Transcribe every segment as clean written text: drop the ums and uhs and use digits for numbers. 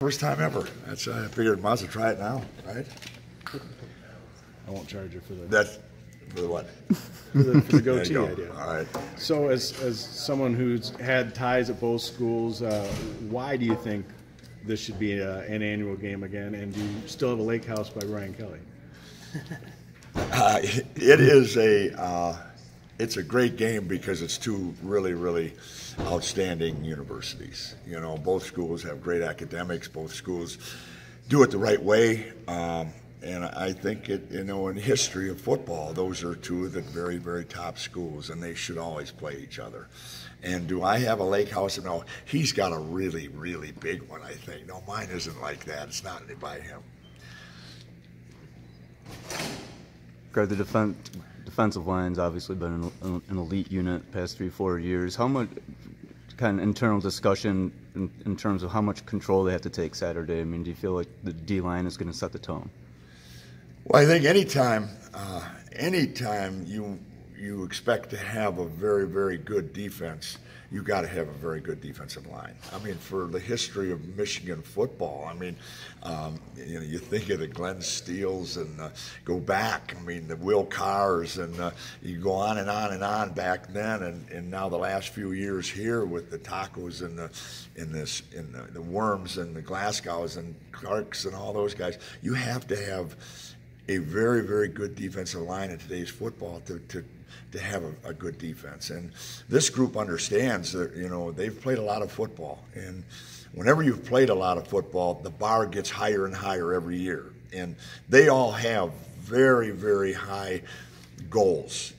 First time ever. That's I figured might as well try it now, right? I won't charge you for that. That's for the what? For the goatee idea. All right. So, as someone who's had ties at both schools, why do you think this should be an annual game again? And do you still have a lake house by Ryan Kelly? It is it's a great game because it's two really outstanding universities. You know, both schools have great academics. Both schools do it the right way. And I think in history of football, those are two of the very top schools, and they should always play each other. And do I have a lake house? No, he's got a really big one, I think. No, mine isn't like that. It's not by him. Greg, the defensive line's obviously been an elite unit the past 3-4 years. How much kind of internal discussion in terms of how much control they have to take Saturday? I mean, do you feel like the D-line is going to set the tone? Well, I think anytime you expect to have a very good defense, you got to have a very good defensive line. I mean, for the history of Michigan football, I mean, you think of the Glenn Steels and go back. I mean, the Will Carrs and you go on and on back then, and now the last few years here with the Tacos and the Worms and the Glasgows and Clarks and all those guys, you have to have a very good defensive line in today's football to have a good defense. And this group understands that, they've played a lot of football. And whenever you've played a lot of football, the bar gets higher and higher every year. And they all have very high goals.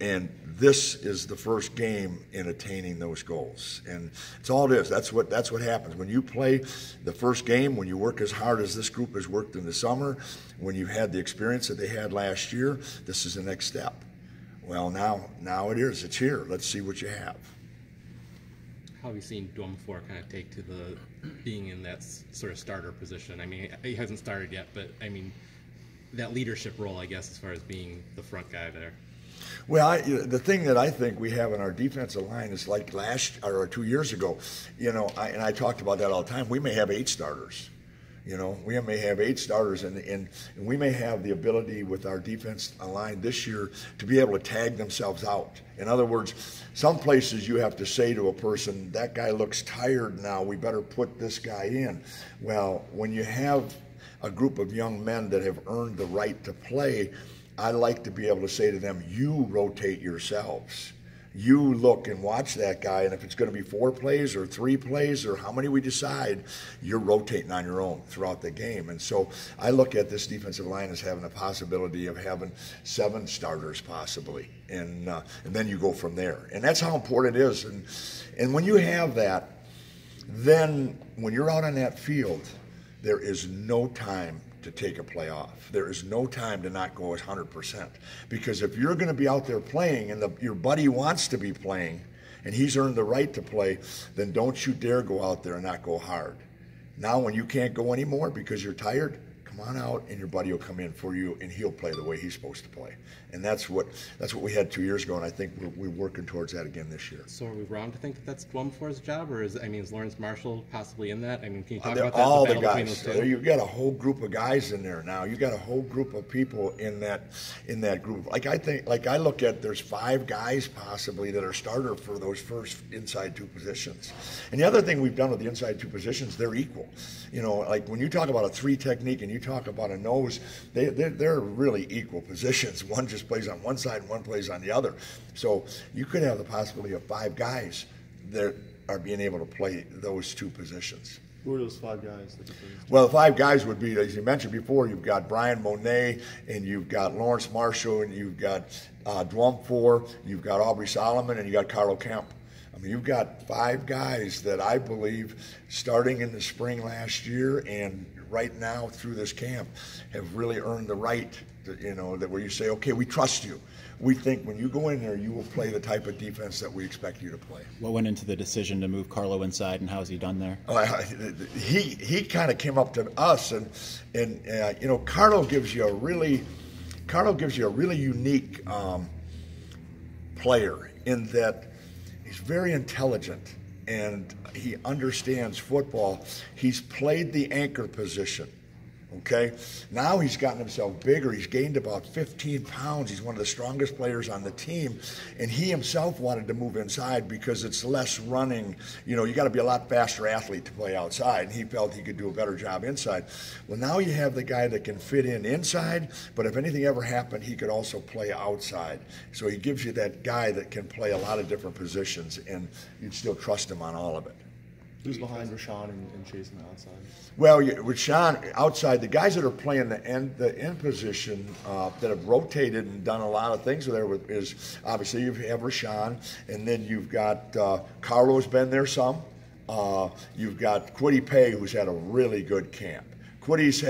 And this is the first game in attaining those goals. And it's all it is. That's what happens. When you play the first game, when you work as hard as this group has worked in the summer, when you had the experience that they had last year, this is the next step. Well, now it is. It's here. Let's see what you have. How have you seen Dwumfor kind of take to the being in that sort of starter position? I mean, he hasn't started yet, but I mean, that leadership role, I guess, as far as being the front guy there. Well, the thing that I think we have in our defensive line is like 2 years ago, and I talked about that all the time. We may have 8 starters. We may have 8 starters, and we may have the ability with our defense line this year to be able to tag themselves out. In other words, some places you have to say to a person, that guy looks tired now, we better put this guy in. Well, when you have a group of young men that have earned the right to play, I like to be able to say to them, you rotate yourselves. You look and watch that guy, and if it's going to be 4 plays or 3 plays or how many we decide, you're rotating on your own throughout the game. And so I look at this defensive line as having a possibility of having 7 starters possibly, and then you go from there. And that's how important it is. And when you have that, then when you're out on that field, there is no time to take a play off. There is no time to not go 100%. Because if you're going to be out there playing and your buddy wants to be playing and he's earned the right to play, then don't you dare go out there and not go hard. Now when you can't go anymore because you're tired, come on out and your buddy will come in for you and he'll play the way he's supposed to play. And that's what we had 2 years ago, and I think we're working towards that again this year. So are we wrong to think that that's Dwumfor's job, or is Lawrence Marshall possibly in that? I mean, can you talk about that? All the guys. You've got a whole group of guys in there now. You've got a whole group of people in that group. I look at, there's 5 guys possibly that are starter for those first inside 2 positions. And the other thing we've done with the inside 2 positions, they're equal. Like when you talk about a 3 technique and you talk about a nose, they're really equal positions. One just plays on one side and one plays on the other. So you could have the possibility of 5 guys that are being able to play those 2 positions. Who are those 5 guys? Well, the 5 guys would be, as you mentioned before, you've got Brian Monet, and you've got Lawrence Marshall, and you've got Dwumfor, you've got Aubrey Solomon, and you've got Carlo Kemp. I mean, you've got 5 guys that I believe, starting in the spring last year and right now through this camp, have really earned the right to, that where you say, okay, we trust you. We think when you go in there, you will play the type of defense that we expect you to play. What went into the decision to move Carlo inside, and how has he done there? He kind of came up to us, and Carlo gives you a really unique player in that he's very intelligent, and he understands football. He's played the anchor position. Okay, now he's gotten himself bigger. He's gained about 15 pounds. He's one of the strongest players on the team, and he himself wanted to move inside because it's less running. You know, you got to be a lot faster athlete to play outside, and he felt he could do a better job inside. Well, now you have the guy that can fit in inside, but if anything ever happened, he could also play outside. So he gives you that guy that can play a lot of different positions, and you'd still trust him on all of it. Who's behind Rashawn and Chase on the outside? Well, with Sean outside, the guys that are playing the end position that have rotated and done a lot of things there is obviously you have Rashawn, and then you've got Carlo's been there some. You've got Quiddy Pay, who's had a really good camp. Quiddy's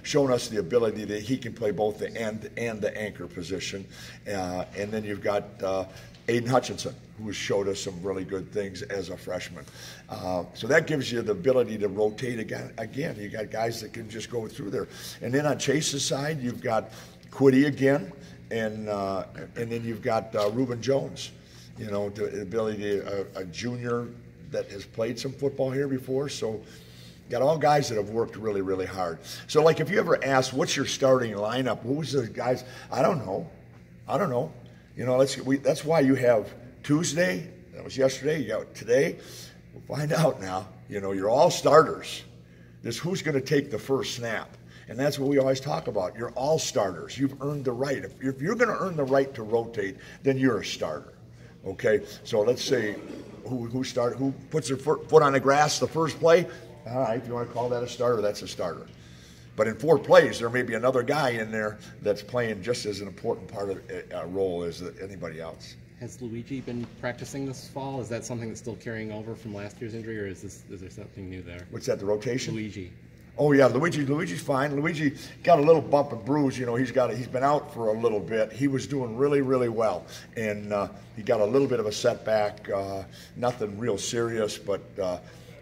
shown us the ability that he can play both the end and the anchor position, and then you've got Aiden Hutchinson, who has showed us some really good things as a freshman. So that gives you the ability to rotate again. You got guys that can just go through there. And then on Chase's side, you've got Quiddy again, and then you've got Reuben Jones. You know, the ability, a junior that has played some football here before. So got all guys that have worked really, really hard. So like if you ever ask, what's your starting lineup? Who's the guys? I don't know. You know, that's why you have Tuesday. That was yesterday. You got today. We'll find out now. You know, you're all starters. This who's going to take the first snap. And that's what we always talk about. You're all starters. You've earned the right. If you're going to earn the right to rotate, then you're a starter. Okay? So let's say who puts their foot on the grass the first play. All right, if you want to call that a starter, that's a starter. But in 4 plays, there may be another guy in there that's playing just as an important part of a role as anybody else. Has Luigi been practicing this fall? Is that something that's still carrying over from last year's injury, or is there something new there? What's that, the rotation? Luigi. Oh yeah, Luigi's fine. Luigi got a little bump and bruise. You know, he's been out for a little bit. He was doing really, really well, and he got a little bit of a setback. Nothing real serious, but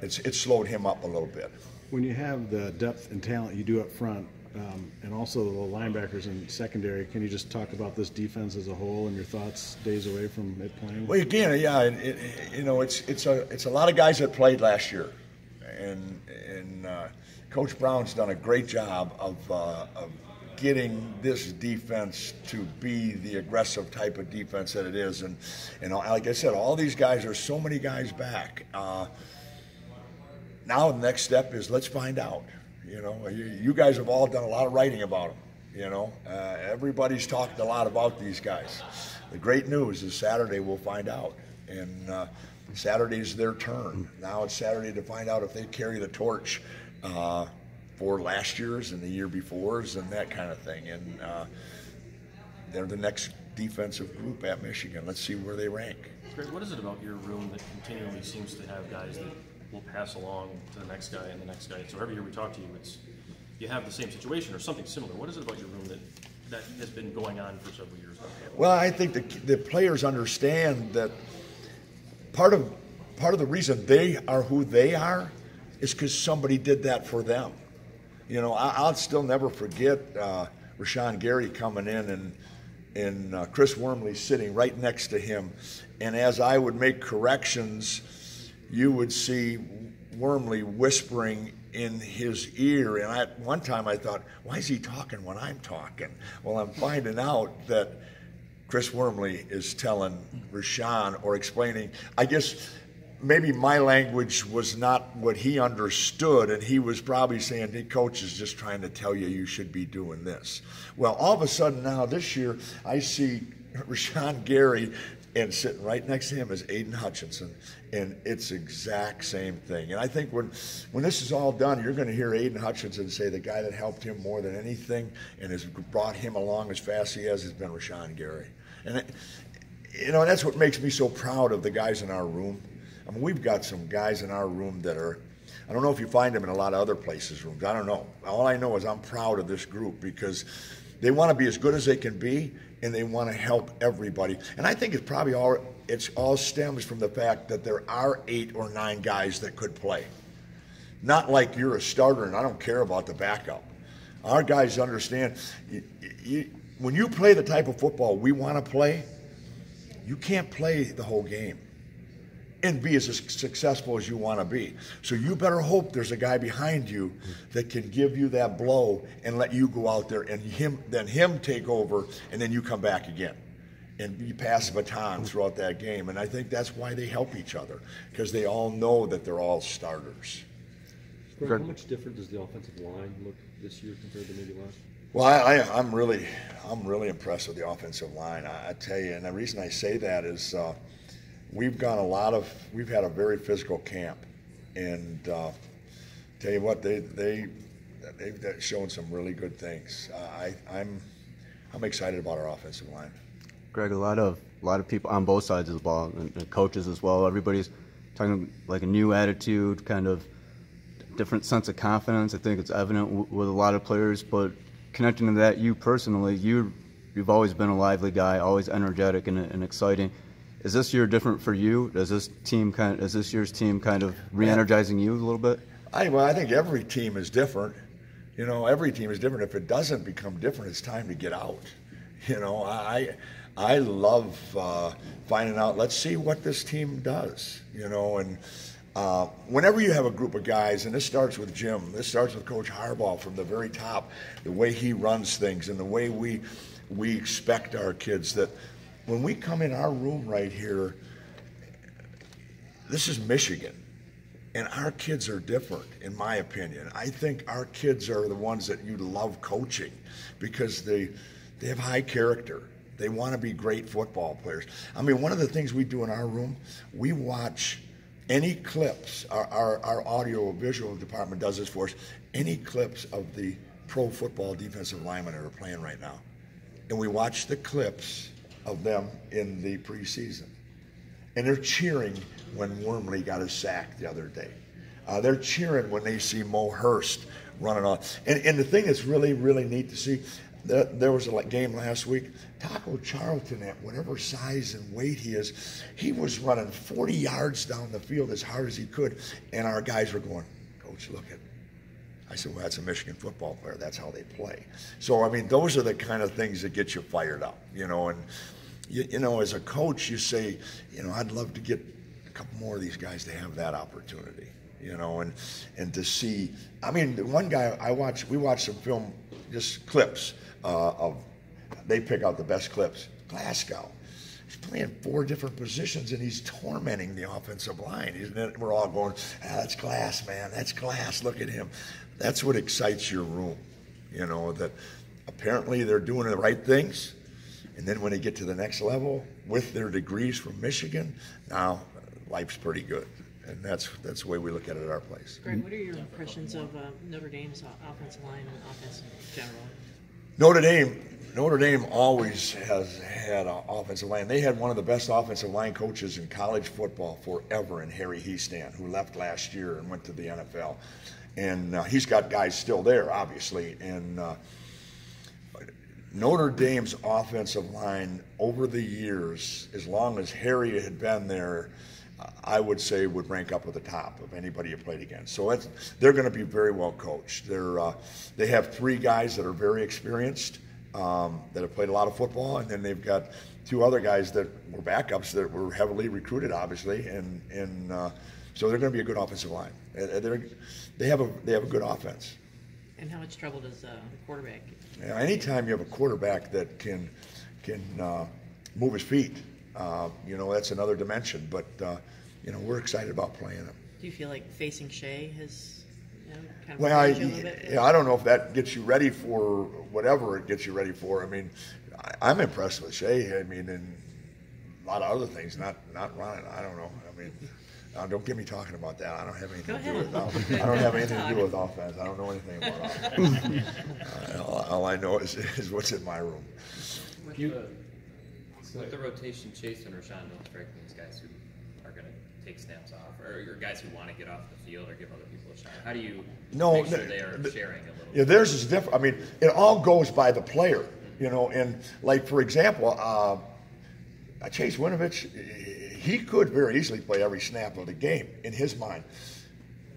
it slowed him up a little bit. When you have the depth and talent you do up front, and also the linebackers in secondary, can you just talk about this defense as a whole and your thoughts days away from it playing? Well, again, yeah, you know, it's a lot of guys that played last year, and Coach Brown's done a great job of getting this defense to be the aggressive type of defense that it is, and like I said, all these guys, there's so many guys back. Now the next step is let's find out. You know, you guys have all done a lot of writing about them. You know, everybody's talked a lot about these guys. The great news is Saturday we'll find out, and Saturday's their turn. Now it's Saturday to find out if they carry the torch for last year's and the year before's and that kind of thing. And they're the next defensive group at Michigan. Let's see where they rank. Greg, what is it about your room that continually seems to have guys that will pass along to the next guy and the next guy? So every year we talk to you, you have the same situation or something similar. What is it about your room that has been going on for several years now? Well, I think the players understand that part of the reason they are who they are is because somebody did that for them. You know, I'll still never forget Rashawn Gary coming in and Chris Wormley sitting right next to him, and as I would make corrections, you would see Wormley whispering in his ear. And at one time I thought, why is he talking when I'm talking? Well, I'm finding out that Chris Wormley is telling Rashawn or explaining. I guess maybe my language was not what he understood, and he was probably saying, hey, Coach is just trying to tell you should be doing this. Well, all of a sudden now this year, I see Rashawn Gary and sitting right next to him is Aiden Hutchinson, and it's the exact same thing. And I think when this is all done, you're going to hear Aiden Hutchinson say the guy that helped him more than anything and has brought him along as fast as he has been Rashawn Gary. And you know, that's what makes me so proud of the guys in our room. I mean, we've got some guys in our room that are, I don't know if you find them in a lot of other places' rooms. I don't know. All I know is I'm proud of this group because they want to be as good as they can be, and they want to help everybody. And I think it's all stems from the fact that there are 8 or 9 guys that could play. Not like you're a starter and I don't care about the backup. Our guys understand, when you play the type of football we want to play, you can't play the whole game. and be as successful as you want to be. So you better hope there's a guy behind you that can give you that blow and let you go out there and him take over, and then you come back again. And you pass the baton throughout that game. And I think that's why they help each other, because they all know that they're all starters. Greg, how much different does the offensive line look this year compared to maybe last year? Well, I'm really impressed with the offensive line. I tell you, and the reason I say that is we've had a very physical camp, and tell you what, they've shown some really good things. I'm excited about our offensive line. Greg, a lot of people on both sides of the ball, and coaches as well. Everybody's talking like a new attitude, kind of different sense of confidence. I think it's evident with a lot of players. But connecting to that, you personally, you've always been a lively guy, always energetic and exciting. Is this year different for you? Is this year's team kind of re-energizing you a little bit? I think every team is different. You know, every team is different. If it doesn't become different, it's time to get out. You know, I love finding out, let's see what this team does, you know, and whenever you have a group of guys, and this starts with Jim, this starts with Coach Harbaugh from the very top, the way he runs things and the way we expect our kids, that when we come in our room right here, this is Michigan, and our kids are different, in my opinion. I think our kids are the ones that you love coaching because they have high character. They want to be great football players. I mean, one of the things we do in our room, we watch any clips, our audio visual department does this for us, any clips of the pro football defensive linemen that are playing right now. And we watch the clips of them in the preseason. And they're cheering when Wormley got his sack the other day. They're cheering when they see Mo Hurst running on. And the thing that's really, really neat to see, there was a game last week. Taco Charlton, at whatever size and weight he is, he was running 40 yards down the field as hard as he could, and our guys were going, Coach, look at. I said, well, that's a Michigan football player. That's how they play. So, I mean, those are the kind of things that get you fired up, you know. And, you know, as a coach, you say, you know, I'd love to get a couple more of these guys to have that opportunity, you know, and to see. I mean, the one guy we watched some film, just clips of. They pick out the best clips. Glasgow. He's playing 4 different positions, and he's tormenting the offensive line. We're all going, that's Glass, man. That's Glass. Look at him. That's what excites your room, you know, that apparently they're doing the right things. And then when they get to the next level with their degrees from Michigan, now life's pretty good. And that's the way we look at it at our place. Greg, what are your impressions of Notre Dame's offensive line and offense in general? Notre Dame always has had an offensive line. They had one of the best offensive line coaches in college football forever in Harry Hiestand, who left last year and went to the NFL. And he's got guys still there, obviously. And Notre Dame's offensive line over the years, as long as Harry had been there, I would say would rank up at the top of anybody you played against. So they're going to be very well coached. They have 3 guys that are very experienced, that have played a lot of football, and then they've got 2 other guys that were backups that were heavily recruited, obviously, and so they're going to be a good offensive line. They have a good offense. And how much trouble does the quarterback get? You know, anytime you have a quarterback that can move his feet, you know, that's another dimension. But you know, we're excited about playing him. Do you feel like facing Shea has kind of well, you a little bit? I don't know if that gets you ready for whatever it gets you ready for. I mean, I'm impressed with Shea. I mean, and a lot of other things, not running. I don't know. I mean. Don't get me talking about that. I don't have anything to do with I don't have anything to do with offense. I don't know anything about offense. All I know is what's in my room. With the rotation, Chase and Rashawn don't strike me as guys who are going to take snaps off, or guys who want to get off the field or give other people a shot. How do you make sure they are sharing a little bit? Yeah, theirs is different. I mean, it all goes by the player, you know. And like for example, Chase Winovich, he could very easily play every snap of the game in his mind.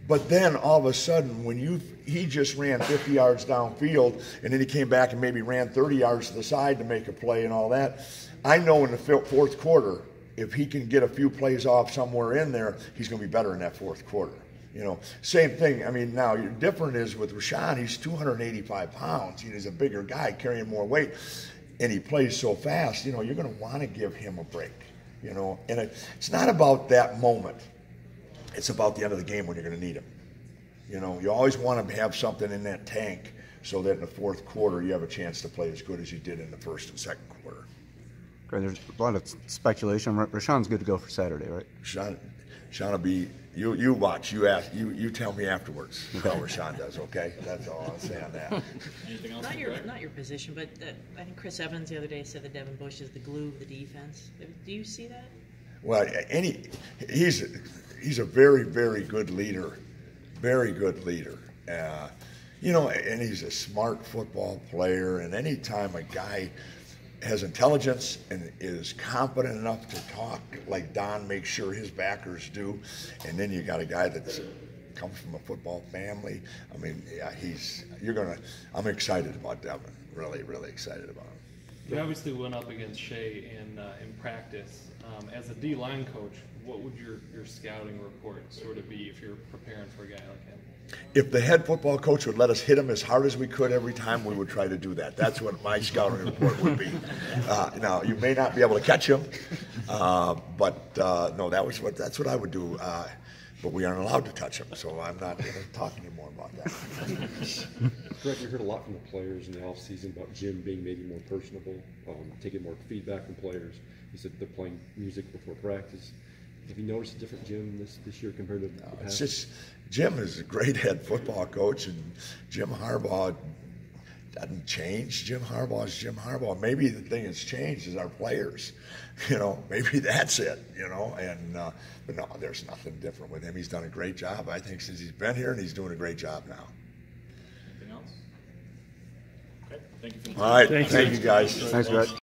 But then all of a sudden, when he just ran 50 yards downfield, and then he came back and maybe ran 30 yards to the side to make a play and all that. I know in the 4th quarter, if he can get a few plays off somewhere in there, he's going to be better in that fourth quarter. Same thing. I mean, now different is with Rashawn. He's 285 pounds. He's a bigger guy carrying more weight, and he plays so fast. You're going to want to give him a break. And it's not about that moment. It's about the end of the game when you're going to need him. You always want to have something in that tank so that in the fourth quarter you have a chance to play as good as you did in the first and second quarter. Great. There's a lot of speculation. Rashawn's good to go for Saturday, right? Rashawn will be. You watch. You tell me afterwards how Rashawn does. Okay, that's all I'll say on that. Anything else? Not your position, but I think Chris Evans the other day said that Devin Bush is the glue of the defense. Do you see that? Well, he's a very, very good leader. Very good leader. And he's a smart football player. And anytime a guy has intelligence and is competent enough to talk like Don makes sure his backers do, and then you got a guy that comes from a football family. I mean, yeah, I'm excited about Devin. Really, really excited about him. You obviously went up against Shea in practice. As a D-line coach, what would your scouting report sort of be if you're preparing for a guy like him? If the head football coach would let us hit him as hard as we could every time, we would try to do that. That's what my scouting report would be. Now, you may not be able to catch him, but no, that's what I would do. But we aren't allowed to touch him, so I'm not going to talk anymore about that. Greg, we heard a lot from the players in the offseason about Jim being maybe more personable, taking more feedback from players. He said they're playing music before practice. Have you noticed a different Jim this year compared to the past? It's just Jim is a great head football coach, and Jim Harbaugh doesn't change. Jim Harbaugh is Jim Harbaugh. Maybe the thing that's changed is our players. Maybe that's it. But no, there's nothing different with him. He's done a great job, I think, since he's been here, and he's doing a great job now. Anything else? Okay, thank you for the All right, thank you guys. Thanks, Greg.